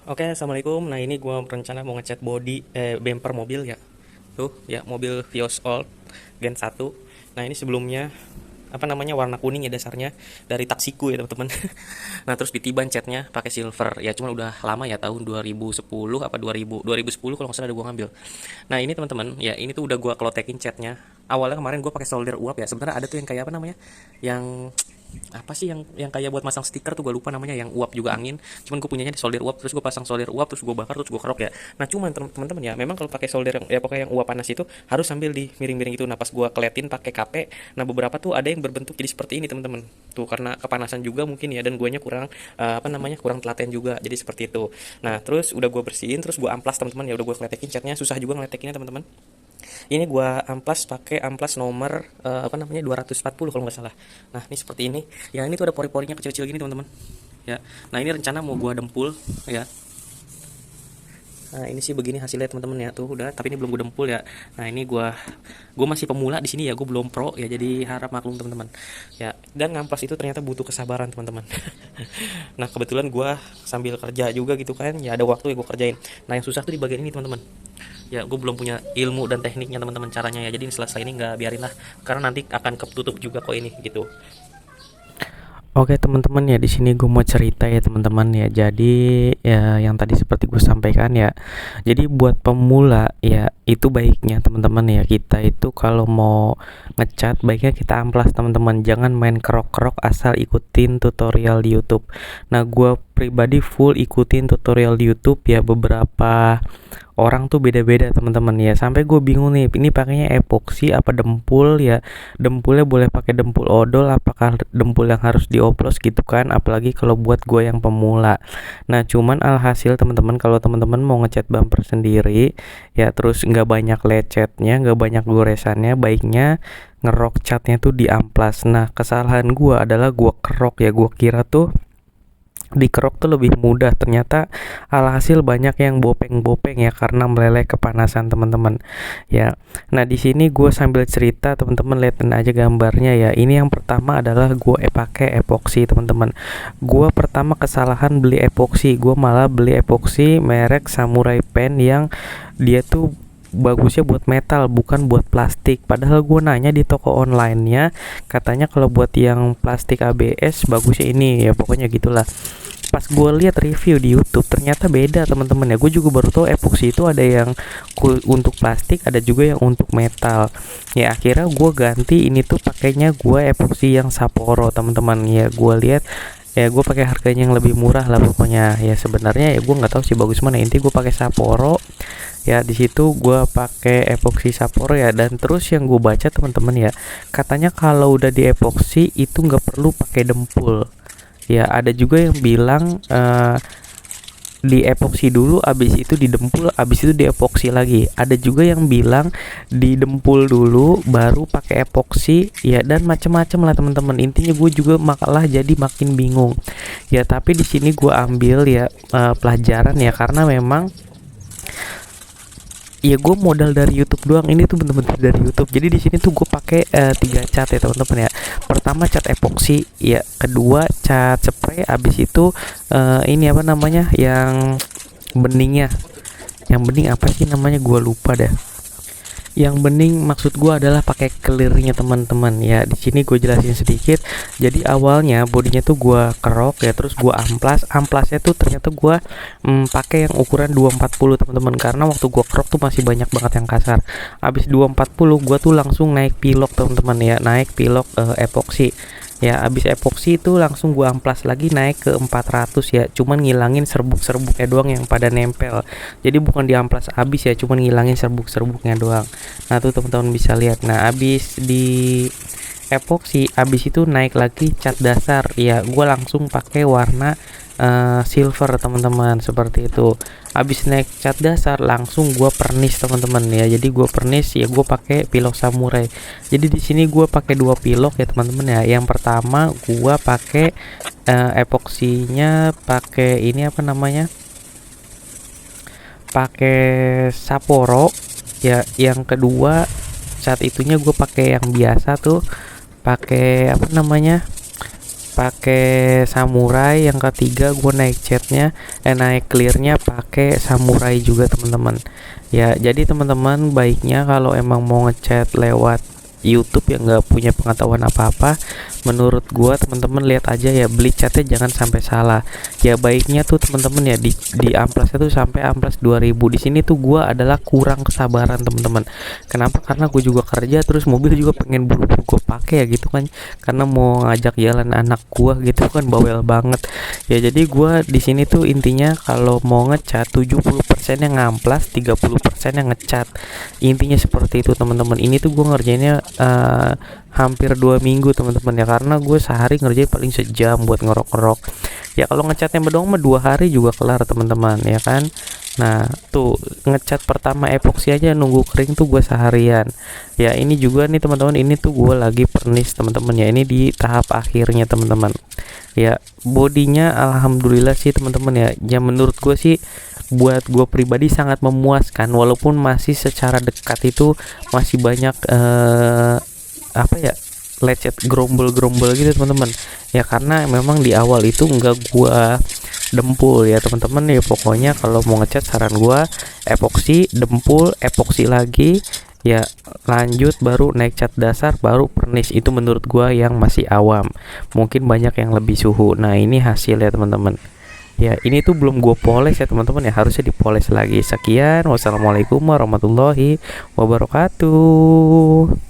Oke, assalamualaikum. Nah, ini gua berencana mau ngecat body bumper mobil ya. Tuh, ya mobil Vios Old Gen 1. Nah, ini sebelumnya apa namanya warna kuning ya dasarnya dari Taksiku ya teman-teman. Nah, terus ditiban catnya pakai silver. Ya cuman udah lama ya tahun 2010 apa 2010 kalau nggak salah ada gua ngambil. Nah, ini teman-teman, ya ini tuh udah gua klotekin catnya. Awalnya kemarin gua pakai solder uap ya. Sebenarnya ada tuh yang kayak apa namanya? Yang apa sih yang kayak buat masang stiker tuh gue lupa namanya, yang uap juga angin. Cuman gue punyanya di solder uap, terus gue pasang solder uap, terus gue bakar, terus gue kerok ya. Nah cuman teman-teman ya, memang kalau pakai solder yang ya pokoknya yang uap panas itu harus sambil di miring-miring itu. Nah pas gue keletin pakai KP, nah beberapa tuh ada yang berbentuk jadi seperti ini teman-teman tuh, karena kepanasan juga mungkin ya, dan guanya kurang apa namanya kurang telaten juga jadi seperti itu. Nah terus udah gue bersihin, terus gue amplas teman-teman ya, udah gue kletekin catnya. Susah juga ngeletekinnya teman-teman. Ini gua amplas pakai amplas nomor apa namanya 240 kalau nggak salah. Nah, ini seperti ini. Ya, ini tuh ada pori-porinya kecil-kecil gini, teman-teman. Ya. Nah, ini rencana mau gua dempul ya. Nah, ini sih begini hasilnya teman-teman ya. Tuh udah, tapi ini belum gua dempul ya. Nah, ini gua masih pemula di sini ya, gua belum pro ya. Jadi harap maklum teman-teman. Ya, dan ngamplas itu ternyata butuh kesabaran, teman-teman. Nah, kebetulan gua sambil kerja juga gitu kan. Ya ada waktu ya gua kerjain. Nah, yang susah tuh di bagian ini, teman-teman. Ya gue belum punya ilmu dan tekniknya teman-teman caranya ya, jadi selesai ini nggak biarin lah, karena nanti akan ketutup juga kok ini gitu. Oke teman-teman ya, di sini gue mau cerita ya teman-teman ya. Jadi ya yang tadi seperti gue sampaikan ya. Jadi buat pemula ya itu baiknya teman-teman ya, kita itu kalau mau ngecat baiknya kita amplas teman-teman. Jangan main kerok-kerok asal ikutin tutorial di YouTube. Nah gue pribadi full ikutin tutorial di YouTube ya. Beberapa orang tuh beda-beda teman-teman ya, sampai gue bingung nih ini pakainya epoksi apa dempul ya. Dempulnya boleh pakai dempul odol, apakah dempul yang harus dioplos gitu kan, apalagi kalau buat gue yang pemula. Nah cuman alhasil teman-teman, kalau teman-teman mau ngecat bumper sendiri ya, terus nggak banyak lecetnya, nggak banyak goresannya, baiknya ngerok catnya tuh di amplas. Nah kesalahan gue adalah gue kerok ya, gue kira tuh dikerok tuh lebih mudah, ternyata alhasil banyak yang bopeng-bopeng ya karena meleleh kepanasan teman-teman ya. Nah di sini gue sambil cerita, teman-teman liatin aja gambarnya ya. Ini yang pertama adalah gue pakai epoksi teman-teman. Gue pertama kesalahan beli epoksi, gue malah beli epoksi merek Samurai Pen yang dia tuh bagusnya buat metal bukan buat plastik. Padahal gue nanya di toko online-nya, katanya kalau buat yang plastik ABS bagusnya ini ya, pokoknya gitulah. Pas gue lihat review di YouTube ternyata beda teman-teman ya. Gue juga baru tahu epoksi itu ada yang untuk plastik, ada juga yang untuk metal ya. Akhirnya gue ganti, ini tuh pakainya gue epoksi yang Sapporo teman-teman ya. Gue lihat ya, gue pakai harganya yang lebih murah lah pokoknya ya. Sebenarnya ya gue nggak tahu sih bagus mana, inti gue pakai Sapporo ya. Di situ gue pakai epoksi Sapporo ya. Dan terus yang gue baca teman-teman ya, katanya kalau udah di epoksi itu nggak perlu pakai dempul ya. Ada juga yang bilang di epoksi dulu, abis itu didempul, abis itu di epoksi lagi. Ada juga yang bilang didempul dulu baru pakai epoksi ya, dan macam-macam lah teman-teman. Intinya gue juga malah jadi makin bingung ya. Tapi di sini gue ambil ya pelajaran ya, karena memang ya gue modal dari YouTube doang. Ini tuh bener-bener dari YouTube. Jadi di sini tuh gue pakai 3 cat ya teman-teman ya. Pertama cat epoksi ya, kedua cat spray, abis itu ini apa namanya yang beningnya. Yang bening apa sih namanya, gue lupa dah. Yang bening maksud gue adalah pakai clearnya teman-teman ya. Di sini gue jelasin sedikit. Jadi awalnya bodinya tuh gue kerok ya, terus gue amplasnya tuh ternyata gue pakai yang ukuran 240 teman-teman, karena waktu gue kerok tuh masih banyak banget yang kasar. Abis 240 gue tuh langsung naik pilok teman-teman ya, naik pilok epoksi ya. Abis epoksi itu langsung gua amplas lagi naik ke 400 ya, cuman ngilangin serbuk-serbuknya doang yang pada nempel. Jadi bukan diamplas abis ya, cuman ngilangin serbuk-serbuknya doang. Nah tuh teman-teman bisa lihat. Nah abis di epoksi, abis itu naik lagi cat dasar ya, gua langsung pakai warna silver teman-teman, seperti itu. Abis naik cat dasar langsung gua pernis teman-teman ya. Jadi gua pernis ya, gua pakai pilok samurai. Jadi di sini gua pakai 2 pilok ya teman-teman ya. Yang pertama gua pakai epoksinya pakai ini apa namanya, pakai Sapporo ya. Yang kedua cat itunya gue pakai yang biasa tuh, pakai apa namanya, pakai samurai, yang ketiga gue naik catnya naik clearnya pakai samurai juga teman-teman. Ya jadi teman-teman baiknya kalau emang mau ngecat lewat YouTube yang nggak punya pengetahuan apa-apa, menurut gua teman-teman lihat aja ya, beli catnya jangan sampai salah. Ya baiknya tuh teman-teman ya di amplasnya tuh sampai amplas 2000. Di sini tuh gua adalah kurang kesabaran teman-teman. Kenapa? Karena gue juga kerja, terus mobil juga pengen buru-buru gue pakai ya gitu kan. Karena mau ngajak jalan anak gua gitu kan, bawel banget. Ya jadi gua di sini tuh intinya kalau mau ngecat 70% yang ngamplas, 30% yang ngecat. Intinya seperti itu teman-teman. Ini tuh gua ngerjainnya hampir 2 minggu teman-teman ya, karena gue sehari ngerjain paling sejam buat ngerok-ngerok ya. Kalau ngecatnya bedong mah 2 hari juga kelar teman-teman ya kan. Nah tuh ngecat pertama epoksi aja nunggu kering tuh gue seharian ya. Ini juga nih teman-teman, ini tuh gue lagi pernis teman-teman ya, ini di tahap akhirnya teman-teman ya. Bodinya alhamdulillah sih teman-teman ya, ya menurut gue sih buat gue pribadi sangat memuaskan, walaupun masih secara dekat itu masih banyak apa ya, lecet gerombol-gerombol gitu teman-teman ya, karena memang di awal itu enggak gua dempul ya teman-teman ya. Pokoknya kalau mau ngecat saran gua epoksi, dempul, epoksi lagi ya, lanjut baru naik cat dasar, baru pernis. Itu menurut gua yang masih awam, mungkin banyak yang lebih suhu. Nah ini hasil ya teman-teman ya. Ini tuh belum gue poles ya teman-teman ya, harusnya dipoles lagi. Sekian, wassalamualaikum warahmatullahi wabarakatuh.